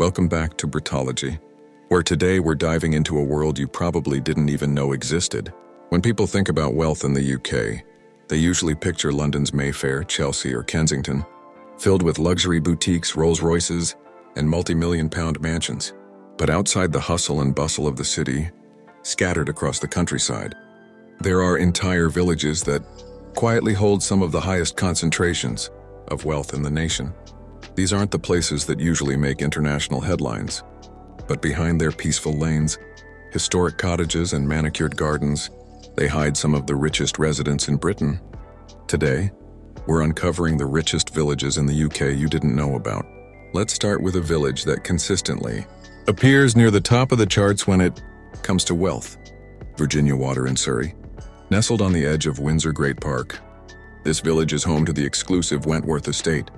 Welcome back to Britology, where today we're diving into a world you probably didn't even know existed. When people think about wealth in the UK, they usually picture London's Mayfair, Chelsea, or Kensington, filled with luxury boutiques, Rolls-Royces, and multi-million-pound mansions. But outside the hustle and bustle of the city, scattered across the countryside, there are entire villages that quietly hold some of the highest concentrations of wealth in the nation. These aren't the places that usually make international headlines, but behind their peaceful lanes, historic cottages, and manicured gardens, they hide some of the richest residents in Britain. Today, we're uncovering the richest villages in the UK you didn't know about. Let's start with a village that consistently appears near the top of the charts when it comes to wealth. Virginia Water in Surrey. Nestled on the edge of Windsor Great Park, this village is home to the exclusive Wentworth Estate,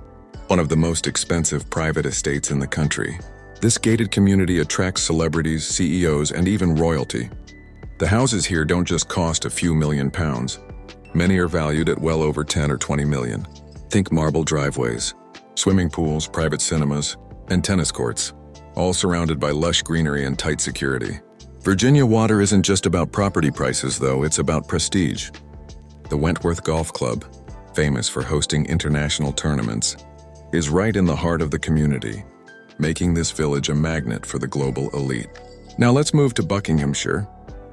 one of the most expensive private estates in the country. This gated community attracts celebrities, CEOs, and even royalty. The houses here don't just cost a few £1,000,000. Many are valued at well over 10 or 20 million. Think marble driveways, swimming pools, private cinemas, and tennis courts, all surrounded by lush greenery and tight security. Virginia Water isn't just about property prices, though, it's about prestige. The Wentworth Golf Club, famous for hosting international tournaments, is right in the heart of the community, making this village a magnet for the global elite. Now let's move to Buckinghamshire,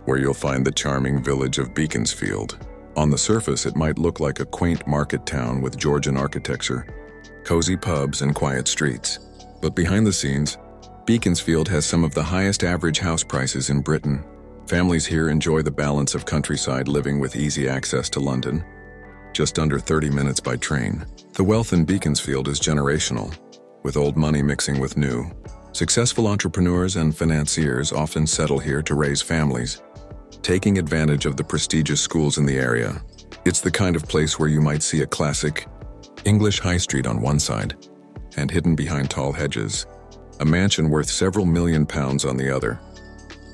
where you'll find the charming village of Beaconsfield. On the surface, it might look like a quaint market town with Georgian architecture, cozy pubs, and quiet streets. But behind the scenes, Beaconsfield has some of the highest average house prices in Britain. Families here enjoy the balance of countryside living with easy access to London, just under 30 minutes by train. The wealth in Beaconsfield is generational, with old money mixing with new. Successful entrepreneurs and financiers often settle here to raise families, taking advantage of the prestigious schools in the area. It's the kind of place where you might see a classic English high street on one side, and hidden behind tall hedges, a mansion worth several £1,000,000 on the other.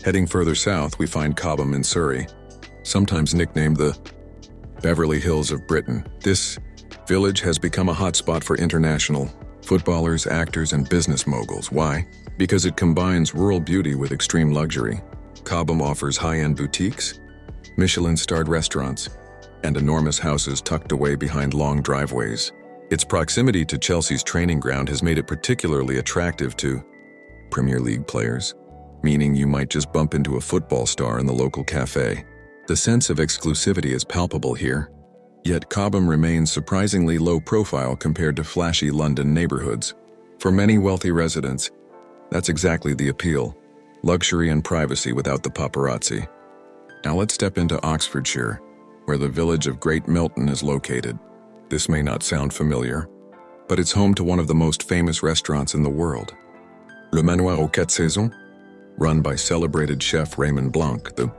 Heading further south, we find Cobham in Surrey, sometimes nicknamed the Beverly Hills of Britain. This village has become a hotspot for international footballers, actors, and business moguls. Why? Because it combines rural beauty with extreme luxury. Cobham offers high-end boutiques, Michelin-starred restaurants, and enormous houses tucked away behind long driveways. Its proximity to Chelsea's training ground has made it particularly attractive to Premier League players, meaning you might just bump into a football star in the local cafe. The sense of exclusivity is palpable here, yet Cobham remains surprisingly low profile compared to flashy London neighborhoods. For many wealthy residents, that's exactly the appeal: luxury and privacy without the paparazzi. Now let's step into Oxfordshire, where the village of Great Milton is located. This may not sound familiar, but it's home to one of the most famous restaurants in the world, Le Manoir aux Quatre Saisons, run by celebrated chef Raymond Blanc. The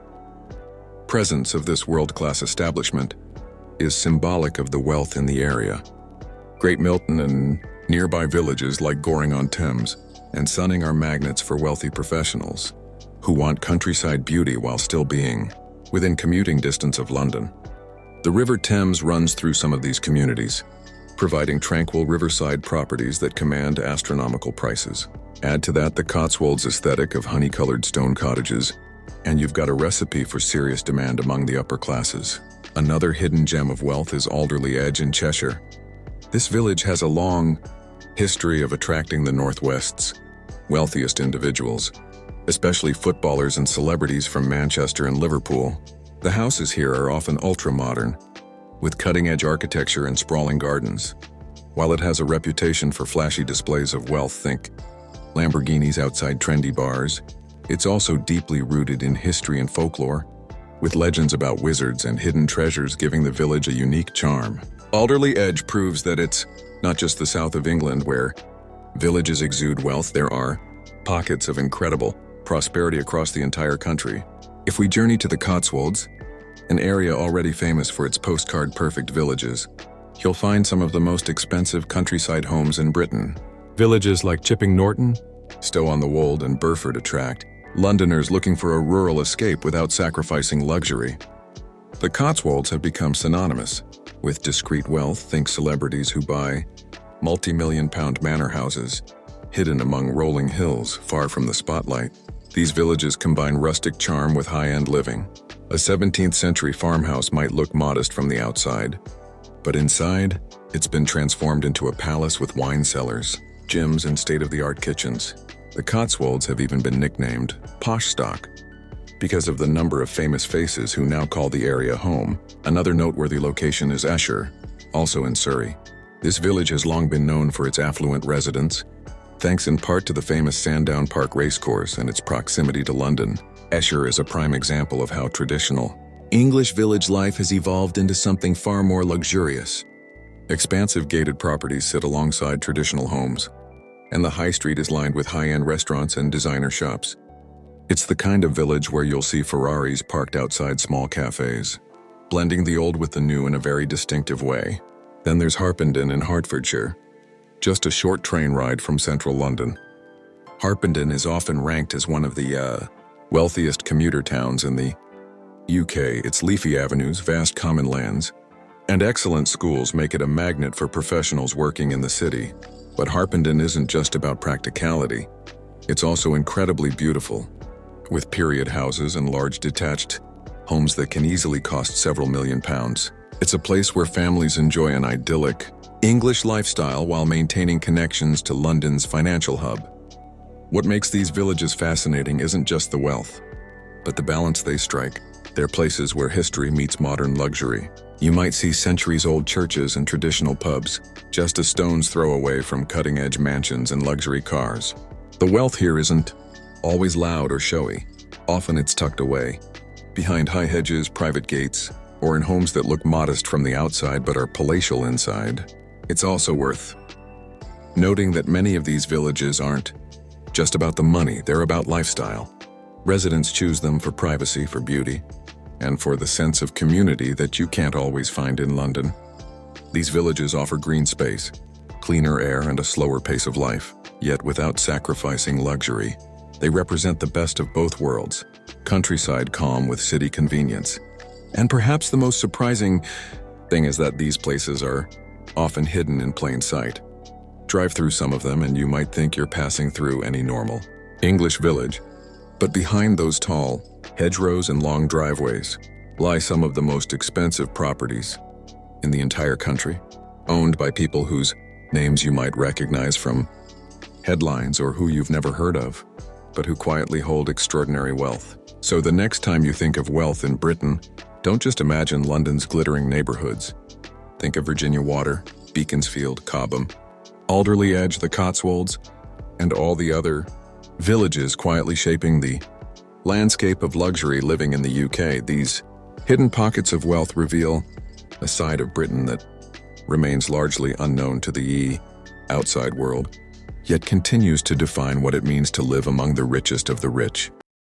presence of this world-class establishment is symbolic of the wealth in the area. Great Milton and nearby villages like Goring-on-Thames and Sunning are magnets for wealthy professionals who want countryside beauty while still being within commuting distance of London. The River Thames runs through some of these communities, providing tranquil riverside properties that command astronomical prices. Add to that the Cotswolds aesthetic of honey-colored stone cottages, and you've got a recipe for serious demand among the upper classes. Another hidden gem of wealth is Alderley Edge in Cheshire. This village has a long history of attracting the Northwest's wealthiest individuals, especially footballers and celebrities from Manchester and Liverpool. The houses here are often ultra-modern, with cutting-edge architecture and sprawling gardens. While it has a reputation for flashy displays of wealth, think Lamborghinis outside trendy bars, it's also deeply rooted in history and folklore, with legends about wizards and hidden treasures giving the village a unique charm. Alderley Edge proves that it's not just the south of England where villages exude wealth. There are pockets of incredible prosperity across the entire country. If we journey to the Cotswolds, an area already famous for its postcard-perfect villages, you'll find some of the most expensive countryside homes in Britain. Villages like Chipping Norton, Stow-on-the-Wold, and Burford attract Londoners looking for a rural escape without sacrificing luxury. The Cotswolds have become synonymous with discreet wealth. Think celebrities who buy multi-million-pound manor houses hidden among rolling hills far from the spotlight. These villages combine rustic charm with high-end living. A 17th century farmhouse might look modest from the outside, but inside, it's been transformed into a palace with wine cellars, gyms, and state-of-the-art kitchens. The Cotswolds have even been nicknamed Posh Stock because of the number of famous faces who now call the area home. Another noteworthy location is Esher, also in Surrey. This village has long been known for its affluent residents, thanks in part to the famous Sandown Park racecourse and its proximity to London. Esher is a prime example of how traditional English village life has evolved into something far more luxurious. Expansive gated properties sit alongside traditional homes, and the high street is lined with high-end restaurants and designer shops. It's the kind of village where you'll see Ferraris parked outside small cafes, blending the old with the new in a very distinctive way. Then there's Harpenden in Hertfordshire, just a short train ride from central London. Harpenden is often ranked as one of the wealthiest commuter towns in the UK. Its leafy avenues, vast common lands, and excellent schools make it a magnet for professionals working in the city. But Harpenden isn't just about practicality. It's also incredibly beautiful, with period houses and large detached homes that can easily cost several £1,000,000. It's a place where families enjoy an idyllic English lifestyle while maintaining connections to London's financial hub. What makes these villages fascinating isn't just the wealth, but the balance they strike. They're places where history meets modern luxury. You might see centuries-old churches and traditional pubs, just a stone's throw away from cutting-edge mansions and luxury cars. The wealth here isn't always loud or showy. Often it's tucked away, behind high hedges, private gates, or in homes that look modest from the outside but are palatial inside. It's also worth noting that many of these villages aren't just about the money, they're about lifestyle. Residents choose them for privacy, for beauty, and for the sense of community that you can't always find in London. These villages offer green space, cleaner air, and a slower pace of life, yet without sacrificing luxury. They represent the best of both worlds, countryside calm with city convenience. And perhaps the most surprising thing is that these places are often hidden in plain sight. Drive through some of them and you might think you're passing through any normal English village. But behind those tall hedgerows and long driveways lie some of the most expensive properties in the entire country, owned by people whose names you might recognize from headlines or who you've never heard of, but who quietly hold extraordinary wealth. So the next time you think of wealth in Britain, don't just imagine London's glittering neighborhoods. Think of Virginia Water, Beaconsfield, Cobham, Alderley Edge, the Cotswolds, and all the other villages quietly shaping the landscape of luxury living in the UK. These hidden pockets of wealth reveal a side of Britain that remains largely unknown to the outside world, yet continues to define what it means to live among the richest of the rich.